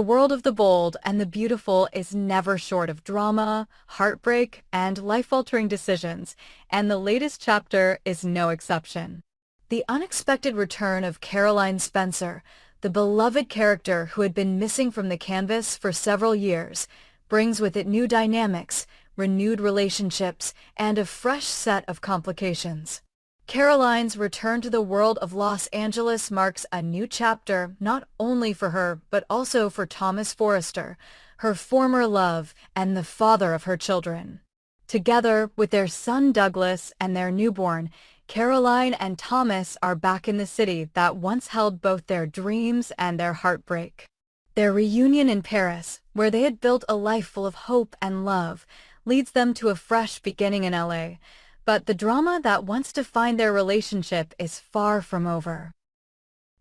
The world of the bold and the beautiful is never short of drama, heartbreak, and life-altering decisions, and the latest chapter is no exception. The unexpected return of Caroline Spencer, the beloved character who had been missing from the canvas for several years, brings with it new dynamics, renewed relationships, and a fresh set of complications. Caroline's return to the world of Los Angeles marks a new chapter not only for her but also for Thomas Forrester, her former love and the father of her children. Together with their son Douglas and their newborn, Caroline and Thomas are back in the city that once held both their dreams and their heartbreak. Their reunion in Paris, where they had built a life full of hope and love, leads them to a fresh beginning in LA. But the drama that once defined their relationship is far from over.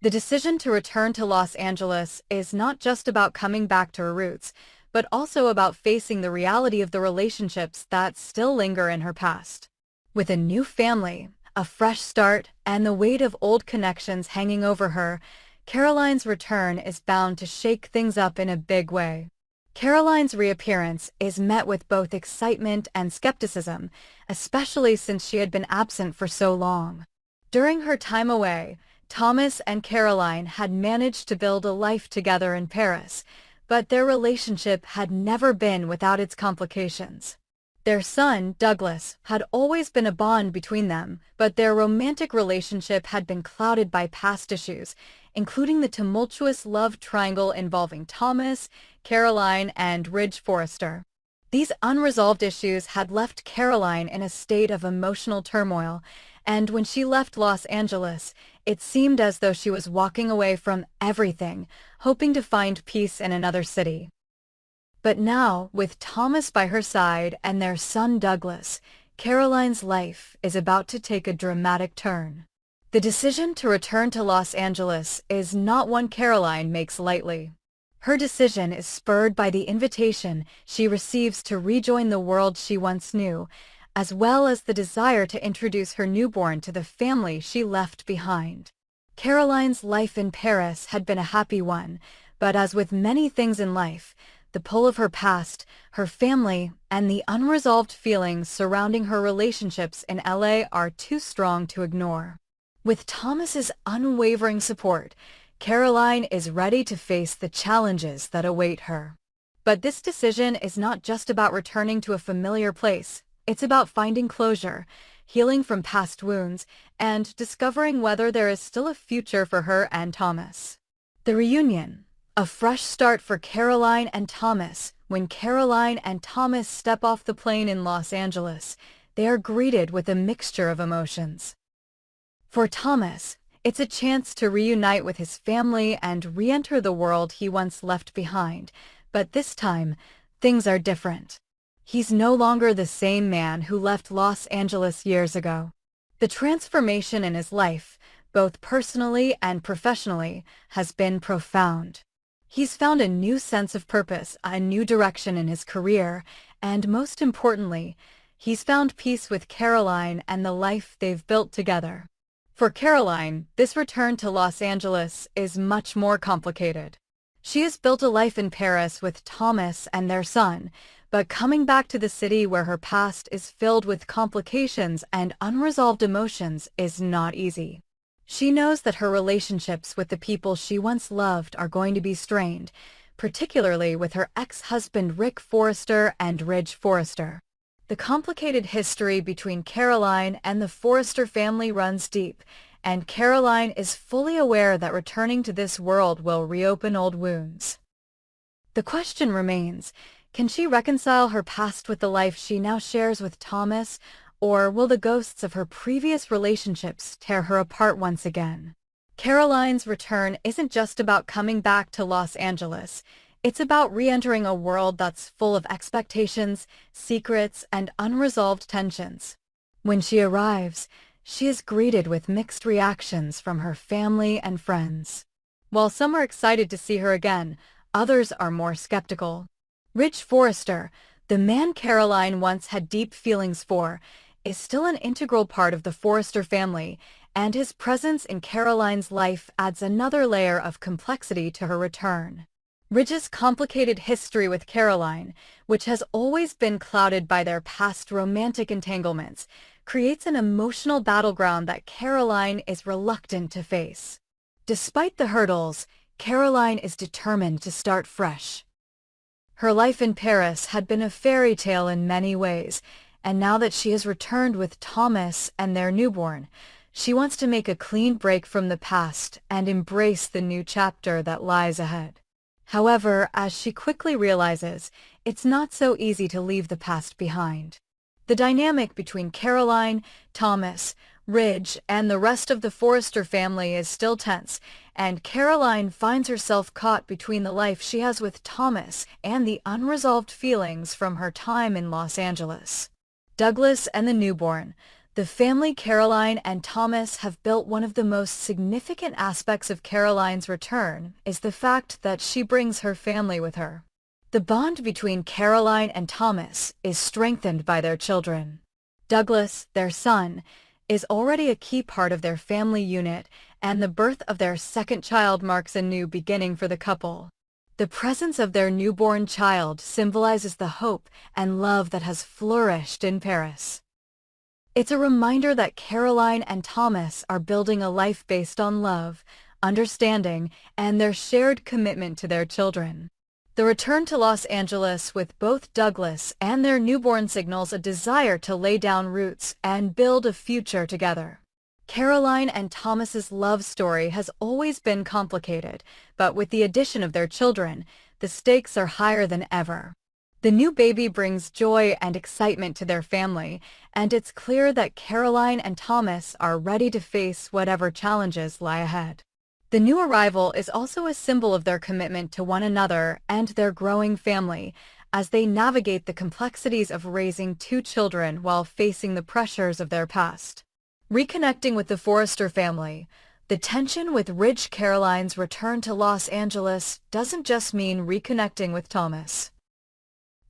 The decision to return to Los Angeles is not just about coming back to her roots, but also about facing the reality of the relationships that still linger in her past. With a new family, a fresh start, and the weight of old connections hanging over her, Caroline's return is bound to shake things up in a big way. Caroline's reappearance is met with both excitement and skepticism, especially since she had been absent for so long. During her time away, Thomas and Caroline had managed to build a life together in Paris, but their relationship had never been without its complications. Their son, Douglas, had always been a bond between them, but their romantic relationship had been clouded by past issues, including the tumultuous love triangle involving Thomas, Caroline, and Ridge Forrester. These unresolved issues had left Caroline in a state of emotional turmoil, and when she left Los Angeles, it seemed as though she was walking away from everything, hoping to find peace in another city. But now, with Thomas by her side and their son Douglas, Caroline's life is about to take a dramatic turn. The decision to return to Los Angeles is not one Caroline makes lightly. Her decision is spurred by the invitation she receives to rejoin the world she once knew, as well as the desire to introduce her newborn to the family she left behind. Caroline's life in Paris had been a happy one, but as with many things in life, the pull of her past, her family, and the unresolved feelings surrounding her relationships in LA are too strong to ignore. With Thomas's unwavering support, Caroline is ready to face the challenges that await her. But this decision is not just about returning to a familiar place. It's about finding closure, healing from past wounds, and discovering whether there is still a future for her and Thomas. The reunion. A fresh start for Caroline and Thomas. When Caroline and Thomas step off the plane in Los Angeles, they are greeted with a mixture of emotions. For Thomas, it's a chance to reunite with his family and re-enter the world he once left behind, but this time, things are different. He's no longer the same man who left Los Angeles years ago. The transformation in his life, both personally and professionally, has been profound. He's found a new sense of purpose, a new direction in his career, and most importantly, he's found peace with Caroline and the life they've built together. For Caroline, this return to Los Angeles is much more complicated. She has built a life in Paris with Thomas and their son, but coming back to the city where her past is filled with complications and unresolved emotions is not easy. She knows that her relationships with the people she once loved are going to be strained, particularly with her ex-husband Rick Forrester and Ridge Forrester. The complicated history between Caroline and the Forrester family runs deep, and Caroline is fully aware that returning to this world will reopen old wounds. The question remains, can she reconcile her past with the life she now shares with Thomas, or will the ghosts of her previous relationships tear her apart once again? Caroline's return isn't just about coming back to Los Angeles. It's about re-entering a world that's full of expectations, secrets, and unresolved tensions. When she arrives, she is greeted with mixed reactions from her family and friends. While some are excited to see her again, others are more skeptical. Ridge Forrester, the man Caroline once had deep feelings for, is still an integral part of the Forrester family, and his presence in Caroline's life adds another layer of complexity to her return. Ridge's complicated history with Caroline, which has always been clouded by their past romantic entanglements, creates an emotional battleground that Caroline is reluctant to face. Despite the hurdles, Caroline is determined to start fresh. Her life in Paris had been a fairy tale in many ways, and now that she has returned with Thomas and their newborn, she wants to make a clean break from the past and embrace the new chapter that lies ahead. However, as she quickly realizes, it's not so easy to leave the past behind. The dynamic between Caroline, Thomas, Ridge, and the rest of the Forrester family is still tense, and Caroline finds herself caught between the life she has with Thomas and the unresolved feelings from her time in Los Angeles. Douglas and the newborn. The family Caroline and Thomas have built. One of the most significant aspects of Caroline's return is the fact that she brings her family with her. The bond between Caroline and Thomas is strengthened by their children. Douglas, their son, is already a key part of their family unit, and the birth of their second child marks a new beginning for the couple. The presence of their newborn child symbolizes the hope and love that has flourished in Paris. It's a reminder that Caroline and Thomas are building a life based on love, understanding, and their shared commitment to their children. The return to Los Angeles with both Douglas and their newborn signals a desire to lay down roots and build a future together. Caroline and Thomas's love story has always been complicated, but with the addition of their children, the stakes are higher than ever. The new baby brings joy and excitement to their family, and it's clear that Caroline and Thomas are ready to face whatever challenges lie ahead. The new arrival is also a symbol of their commitment to one another and their growing family, as they navigate the complexities of raising two children while facing the pressures of their past. Reconnecting with the Forrester family, the tension with Ridge. Caroline's return to Los Angeles doesn't just mean reconnecting with Thomas.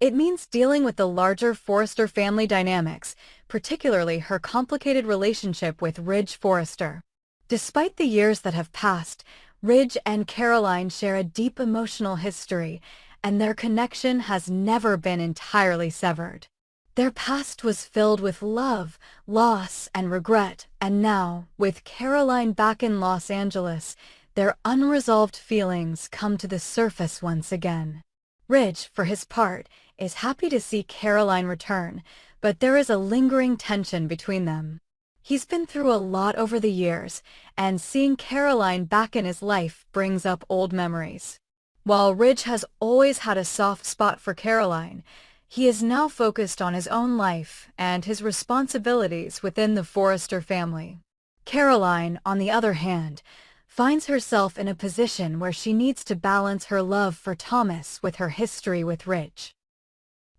It means dealing with the larger Forrester family dynamics, particularly her complicated relationship with Ridge Forrester. Despite the years that have passed, Ridge and Caroline share a deep emotional history, and their connection has never been entirely severed. Their past was filled with love, loss, and regret, and now, with Caroline back in Los Angeles, their unresolved feelings come to the surface once again. Ridge, for his part, is happy to see Caroline return, but there is a lingering tension between them. He's been through a lot over the years, and seeing Caroline back in his life brings up old memories. While Ridge has always had a soft spot for Caroline, he is now focused on his own life and his responsibilities within the Forrester family. Caroline, on the other hand, finds herself in a position where she needs to balance her love for Thomas with her history with Ridge.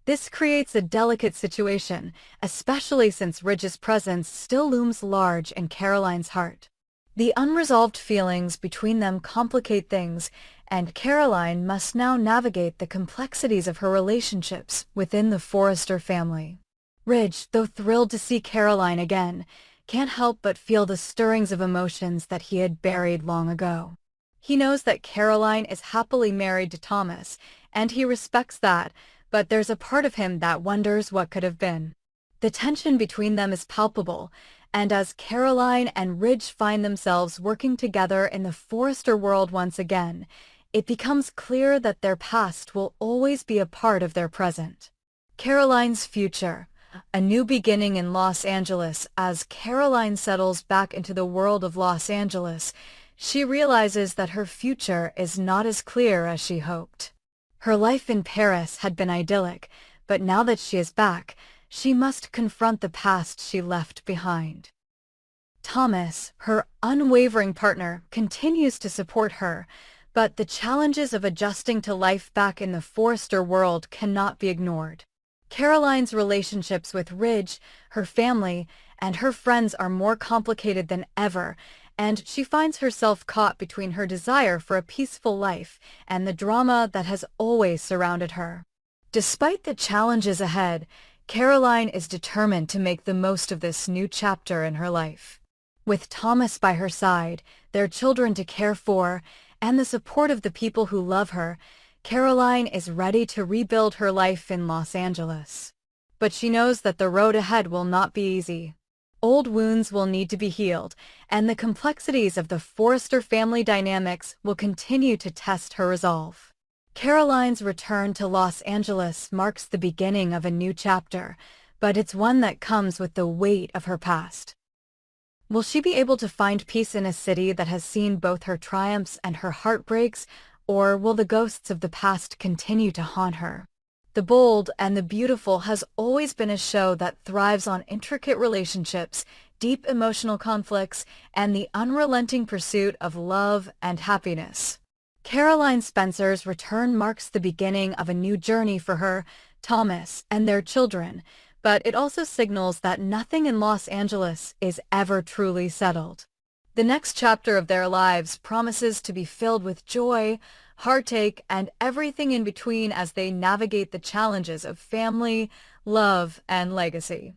This creates a delicate situation, especially since Ridge's presence still looms large in Caroline's heart. The unresolved feelings between them complicate things, and Caroline must now navigate the complexities of her relationships within the Forrester family. Ridge, though thrilled to see Caroline again, can't help but feel the stirrings of emotions that he had buried long ago. He knows that Caroline is happily married to Thomas, and he respects that, but there's a part of him that wonders what could have been. The tension between them is palpable, and as Caroline and Ridge find themselves working together in the Forrester world once again, it becomes clear that their past will always be a part of their present. Caroline's future, a new beginning in Los Angeles. As Caroline settles back into the world of Los Angeles, she realizes that her future is not as clear as she hoped. Her life in Paris had been idyllic, but now that she is back, she must confront the past she left behind. Thomas, her unwavering partner, continues to support her, but the challenges of adjusting to life back in the Forrester world cannot be ignored. Caroline's relationships with Ridge, her family, and her friends are more complicated than ever, and she finds herself caught between her desire for a peaceful life and the drama that has always surrounded her. Despite the challenges ahead, Caroline is determined to make the most of this new chapter in her life. With Thomas by her side, their children to care for, and the support of the people who love her, Caroline is ready to rebuild her life in Los Angeles. But she knows that the road ahead will not be easy. Old wounds will need to be healed, and the complexities of the Forrester family dynamics will continue to test her resolve. Caroline's return to Los Angeles marks the beginning of a new chapter, but it's one that comes with the weight of her past. Will she be able to find peace in a city that has seen both her triumphs and her heartbreaks, or will the ghosts of the past continue to haunt her? The Bold and the Beautiful has always been a show that thrives on intricate relationships, deep emotional conflicts, and the unrelenting pursuit of love and happiness. Caroline Spencer's return marks the beginning of a new journey for her, Thomas, and their children, but it also signals that nothing in Los Angeles is ever truly settled. The next chapter of their lives promises to be filled with joy, heartache, and everything in between as they navigate the challenges of family, love, and legacy.